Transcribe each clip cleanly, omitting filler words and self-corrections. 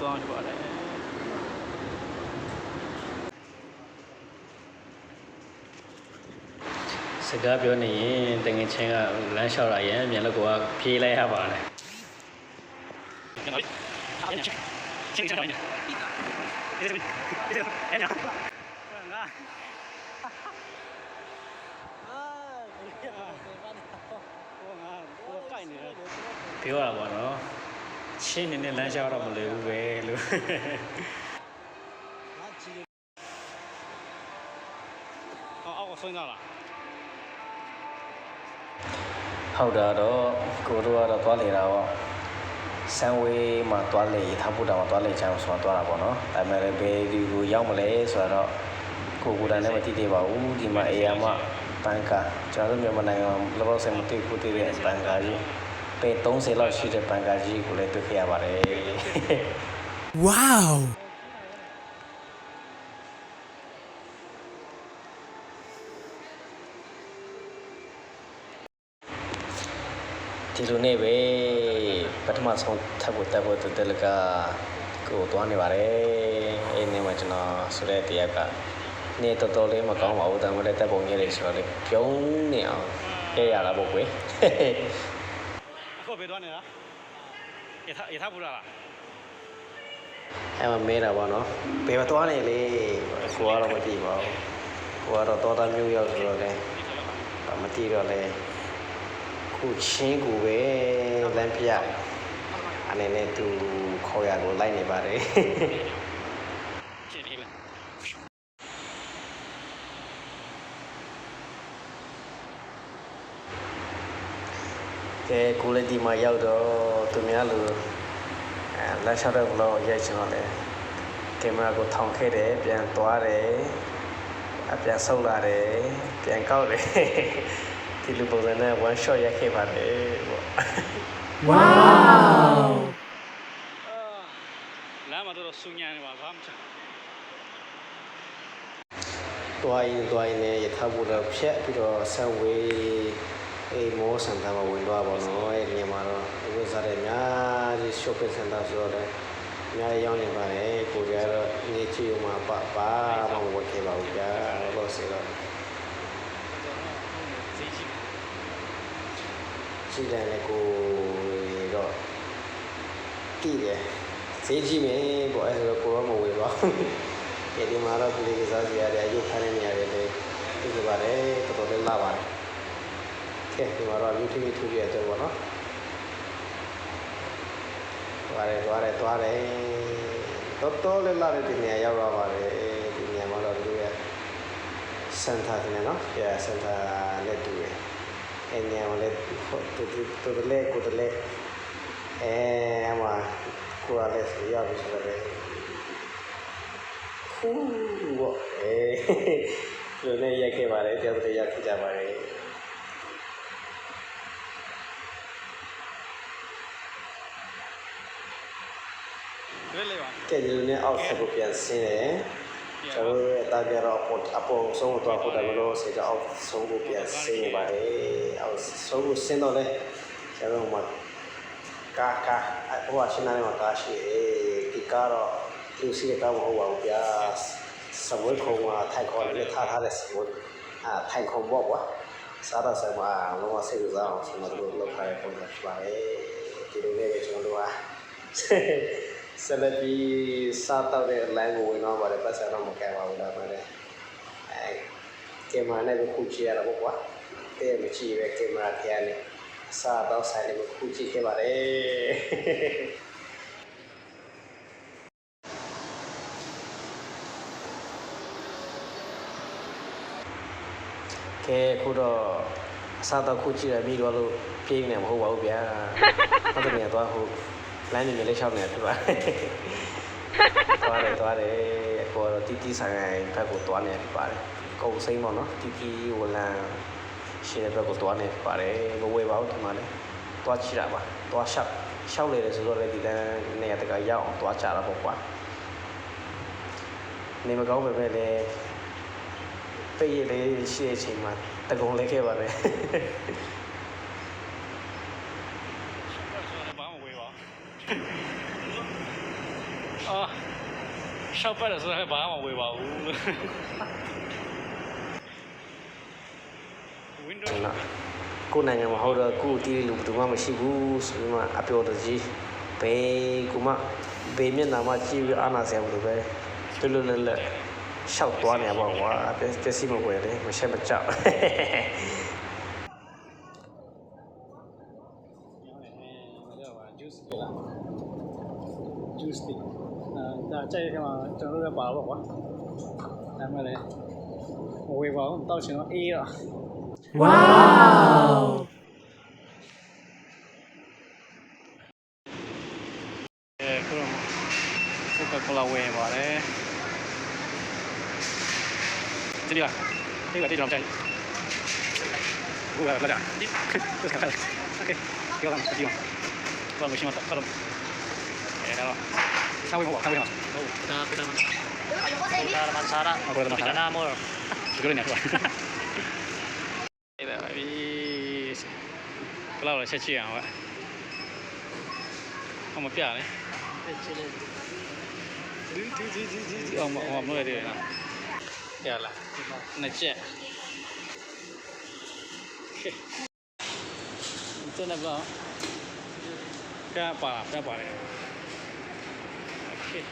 လို့သွားမှာပါတယ်စကားပြောနေရင်တငယ်ချင်းကလမ်းလျှောက်လာရင်မြန်လို့ကိုကပြေးလိုက်ရပါတယ်ပြောရပါတော့ချင်းနေနဲ့လမ်းလျှောက်တော့မလွယ်ဘူးပဲလို့အောက်ဆွင်းသွားလားဟုတ်တာတော့ကိုတို့ကတော့သွားလေတာပေါ့ဆန်ဝေးမှာသွားလေထားဖို့တော့သွားလေချမ်းဆိုတော့သွားတာပေါ့နော်ဒါပေမဲ့လည်းဘယ်ဒီကိုရောက်မလဲဆိုတော့ကိုယ်တိုင်လည်းမသိသေးပါဘူးဒီမှာအေယာမဘန်ကာကျွန်တော်တို့မြန်မာနိုင်ငံလောလောဆယ်မသိဘူးသိတဲ့ဘန်ကာကြီးပေ30လောက်ရှိတဲ့ဘန်ကာကြီးကိုလည်းတွေ့ခဲ့ရပါတယ် Wowဒီလိုနဲ့ပဲပထမဆုံးထပ်ဖို့တက်ဖို့တူတယ်လကကိုသွားနေပါတယ်အဲ့ဒီမှာကျွန်တော်ဆိုတဲ့တရားကနေတော်တော်လေးမကောင်းပါဘူးဒါမှလည်းတက်ပုံကြီးလေးဆိုတော့လေပြုံးနေအောင်ပြရတာပေါ့ကွယ်အခုပဲသွားနေတာရထားပူလာလားအဲ့မှာမဲတာပေါ့နော်ဘယ်မှာသွားနေလဲကိုကတော့မသိပါဘူးကိုကတော့တော်တော်မျိုးရောက်ဆိုတော့လေမသိတော့လေခုချင်းကိုပဲလမ်းပြအနေနဲ့သူခေါ်ရကိုလိုက်နေပါတယ်ကဲကိုလည်းဒီမှာရောက်တော့သူများလိုလက်လျှောက်တဲ့ဘလော့ရိုက်ချင်တော့လေကင်မရာကိုထောင်ခဲ့တယ်ပြန်သွားတယ်ပြန်ဆုပ်လာတယ်ပြန်ကောက်တယ်ဒီလိုပုံစံနဲ့ one shot ရိုက်ခဲ့ပါတယ်ပေါ့ Wow လမ်းမှာတော့ဆူညံနေပါဘာမှမချတွိုင်းနဲ့ရထားဘူတော့ဖြတ်ပြီးတော့ဆန်ဝေးအေးမောစံတာမှာဝင်သွားပါတော့အဲ့ဒီနေရာမှာတော့ဝယ်စားတယ်များကြီး shopping center ဆိုတော့လည်းအများကြီးရောက်နေပါတယ်ကိုကြတော့နေချီဦးမှာပါမဝယ်ခဲ့ပါဘူးကြာလို့ဆိုတော့ရှိတယ်လေကိုတော့ကြည့်တယ်ဈေးကြီးမယ်ပေါ့အဲ့ဒါကိုတော့မဝယ်ပါဘူးဒီမှာတော့ဒီကစားစရာတွေရုပ်ထားတဲ့နေရာတွေလည်းဒီလိုပါတယ်တော်တော်လေးလာပါတယ်ကဲဒီမှာတော့ YouTube ထူပြရတဲ့ပေါ့နော်သွားတယ်တော်တော်လေးလာတဲ့ဒီနေရာရောက်လာပါတယ်ဒီနေရာမှာတော့သူရဲ့စန်တာနဲ့နော်စန်တာနဲ့တူရဲ့အဲ့နေရာမှာလည်းတူတလဲကိုတလဲမှာကိုရလဲရောက်ပြီဆိုတော့ခူးပေါ့လူနဲ့ရိုက်ခဲ့ပါတယ်ကြောက်တဲ့ရိုက်ခဲ့ကြပါတယ်ကဲဒီလိုနဲ့အောက်ဆက်ကိုပြန်ဆင်းတယ်ကျွန်တော်ရဲ့တာကြတော့အပေါ်ဆုံးတော့ပို့တယ်လို့ဆိုကြအောက်ဆုံးကိုပြန်ဆင်းနေပါတယ်အောက်ဆုံးကိုဆင်းတော့လေကျွန်တော်မှကာဟိုအရှင်းနေမှာကာရှိဒီကားတော့လူစီတော့မဟုတ်ပါဘူးဗျာစမွေးခုံမှာထိုင်ခေါ်လေးထားတဲ့စမွေးထိုင်ခုံပေါ့ကွာစားတော့ဆိုင်မှာလောကစိတ်စားအောင်ကျွန်တော်တို့လုပ်ထားတဲ့ပုံစံဖြစ်ပါတယ်ဒီလိုလေးပဲကျွန်တော်တို့ကဆက်လက်ပြီးစားတော့တဲ့ line ကိုဝင်တော့ပါတယ်ပတ်စံတော့မကဲပါဘူးလားမလဲကင်မရာနဲ့ပဲခုကြည့်ရတာပေါ့ကွာတဲ့မကြည့်ပဲကင်မရာထဲကနေစားတော့ဆိုင်လေးကိုခုကြည့်ခဲ့ပါတယ်ကဲခုတော့အစားတော့ခုကြည့်ရပြီးတော့လို့ပြေးနေမှာမဟုတ်ပါဘူးဗျာဟုတ်တယ်เนี่ยသွားဟုတ်လမ်းနေလေးလျှောက်နေတာဖြစ်ပါတယ်သွားတယ်ကိုတော့တီဆိုင်ဘက်ကိုသွားနေဖြစ်ပါတယ်ကိုစိမ့်ပေါ့နော်တီဝလန်ရှင်းတဲ့ဘက်ကိုသွားနေဖြစ်ပါတယ်မဝေပါဘူးဒီမှာလည်းသွားချတာပါသွားရှောက်လေတယ်ဆိုတော့လည်းဒီလမ်းနေရာတကရောက်အောင်သွားချတာပေါ့ကွာနေမကောင်းပဲပဲလေပိတ်ရလေးရှိတဲ့အချိန်မှာတကုံလဲခဲ့ပါတယ်ဘာမှမဝေးပါ啊，上班的时候还把我喂饱。 နော်ကိုယ်နိုင်ငံမှာဟောတော့ကိုယ်တီးလို့ဘယ်သူမှမရှိဘူးဆိုပြီးမှအပြောတကြီးဘေးကူမဘေးမျက်နှာမှာကြည့်ပြီးအာနာဆရာဘယ်လိုပဲလွတ်လွတ်လပ်လပ်ရှောက်သွားနေပါကွာပျက်စီးမကွယ်လေမရှက်မကြောက် juice ဒါကြိုက်တဲ့ခါမှာကျွန်တော်တို့လည်းပါတော့ကွာဒါမှလည်းမဝေပါဘူးတောက်ချင်တော့အေးတော့ Wow. ခုတော့ကိုကာကိုလာဝယ်ပါတယ်这里吧这个地方在我来点就是看看 OK 给我看这地方我没想到看到来了稍微我看一下 Kita Mansara, kita Namor. Siguro niya ko. Ito, is kalau saya cium apa? Kamu piala ni? Oh, mau dia na. Piala. Nace. Itu nak apa? Apa ni? Okay.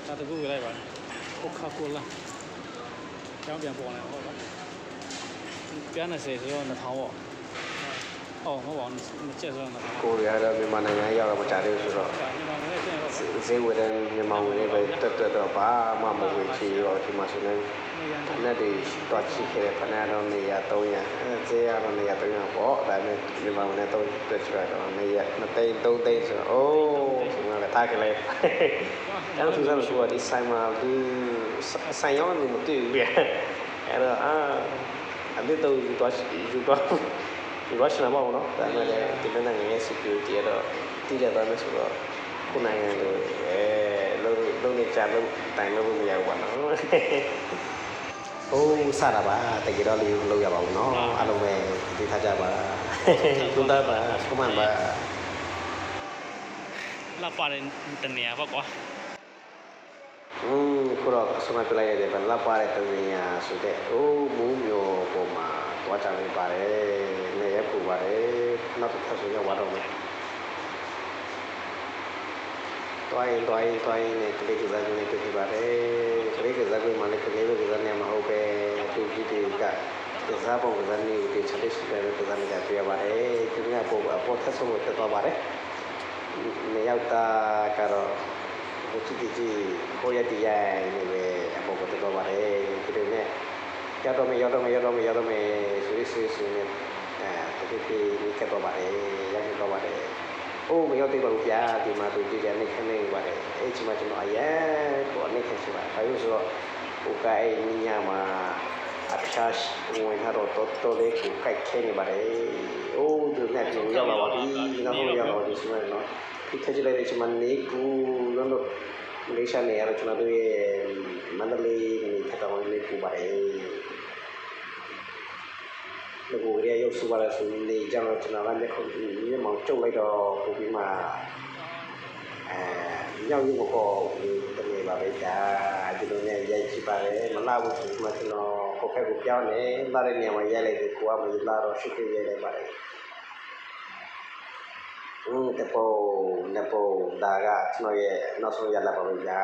Ta từ vui đây bạn Coca-Cola cháu biển bò này cái này sẽ là tháo nó bỏ nó chết rồi nó ကိုရီးယားမြန်မာနိုင်ငံရောက်တော့မကြသေးဘူးဆိုတော့ဈေးဝယ်တဲ့မြန်မာဝင်တွေပဲတက်တော့ဘာမှမဝယ်ချင်ရောဒီမှာဆိုရင်နဲ့ဒီတော့ချစ်ခဲ့တဲ့ဖနာတော့နေရ300ဈေးရတော့နေရ300ပေါ့ဒါပေမဲ့မြန်မာဝင်နဲ့တော့တက်ချရတော့နေရ2သိန်း3သိန်းဆိုတော့အိုးဒီမှာလည်းထားကြလေအဲ့သူစားလို့ဆိုတော့ဒီဆိုင်မှာဒီဆိုင်ရောလို့မတွေ့ဘူးပြအဲ့တော့အမေတို့ယူတော့ဒီဘာရှနာမအောင်နော်ဒါပေမဲ့ဒီနိုင်ငံရဲ့ security ကတော့တည်ရသွားမယ်ဆိုတော့ခုနိုင်ငံလိုလုံးနေကြလို့တိုင်လို့မရဘူးပါနော်ဟိုးစတာပါတကယ်တော့လေးလုံးရပါဘူးနော်အားလုံးပဲဒီထားကြပါသူသားပါခမန်ပါ la pare tenia apa kok ခုတော့အဆုံးမပြလိုက်ရတယ်ဗလာပါတဲ့တနေရဆိုတဲ့အိုးမူးမျိုးပေါ်မှာတွားကြနေပါတယ်နေရပူပါတယ်နောက်တစ်ခါဆိုရင်ဝါတော့မယ်တွားရင်နဲ့ကလေးကစားနေတွေ့ပါတယ်ကလေးကစားကိုမှလည်းကလေးကစားနေမှာဟုတ်ပဲသူကြီးတွေကကစားပုံကစားနေဒီချက်လေးရှိတယ်ကစားနေကြပြရပါတယ်သူကပေါ်ထက်ဆုံးတက်သွားပါတယ်နေရောက်တာကတော့ဒီကြီးဟိုရတရားနေပဲအပေါ်ကတော့ပါတယ်ဒီလိုနဲ့ရောက်တော့မယ်ဆိုနေတတိဒီကတော့ပါတယ်ရောက်တော့ပါတယ်အိုးမရောက်သေးပါဘူးဗျာဒီမှာသူကြည့်တယ်နေခနေပါတယ်အဲ့ဒီမှာကျွန်တော်အရင်ကိုနေခရှိပါဘာလို့ဆိုတော့ဟိုကအဲ့ညမှာအဖျားဝင်တော့တော်လေးကိုကြိုက်ခဲနေပါတယ်အိုးဒီနဲ့ကျွန်တော်ရောက်လာပါပြီနောက်ရောက်လာပါဒီစမယ်နော်ဒီခကြလိုက်တဲ့ချိန်မှာနေကူလုံးလို့မလေးရှားနေရတော့ကျွန်တော်တို့ရဲ့မန္တလေးနေထက်တော့နေကူပါတယ်ဒီကိုရရောက်စုပါလားဆိုနေကြတော့ကျွန်တော်လည်းခုဒီမောင်ကျုပ်လိုက်တော့ပုံပြီးမှရောက်ရုပ်ကိုတကယ်ပါပဲကြာဒီလိုနဲ့ရိုက်ကြည့်ပါတယ်မလာဘူးဆိုမှကျွန်တော်ကိုဖက်ကိုပြောင်းနေလာတဲ့နေရာမှာရိုက်လိုက်ပြီးကိုကမလာတော့ရှုပ်ပြရိုက်လိုက်ပါတယ်တပေါ်ဒါကကျွန်တော်ရဲ့နောက်ဆုံးရလာပါပဲကြာ